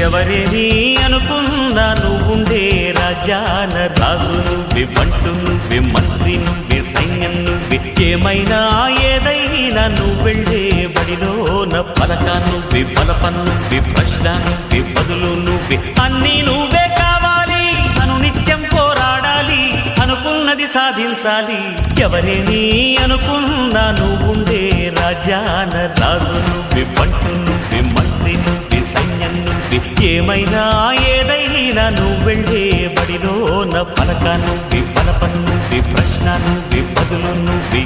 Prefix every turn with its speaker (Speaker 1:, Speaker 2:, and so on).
Speaker 1: ఎవరేని అనుకున్నా నువ్వుండే రాజ్యాన రాజు నువ్వే, బంటు నువ్వే, మంత్రి నువ్వే, సైన్యం నువ్వే, ఏమైనా ఏదైనా నువ్వెళ్ళే బడిలోన పలక నువ్వే, బలపం నువ్వే, ప్రశ్న నువ్వే, బదులు నువ్వే, అన్నీ నువ్వే కావాలి. అనునిత్యం పోరాడాలి, అనుకున్నది సాధించాలి. ఎవరేని అనుకున్నా నువ్వుండే రాజ్యాన రాజు నువ్వే, బంటు నువ్వే, మంత్రి నువ్వే, సైన్యం నువ్వే, ఏమైనా ఏదైనా నువ్వెళ్ళే బడిలోన పలక నువ్వే, బలపం నువ్వే, ప్రశ్న నువ్వే, బదులు నువ్వే.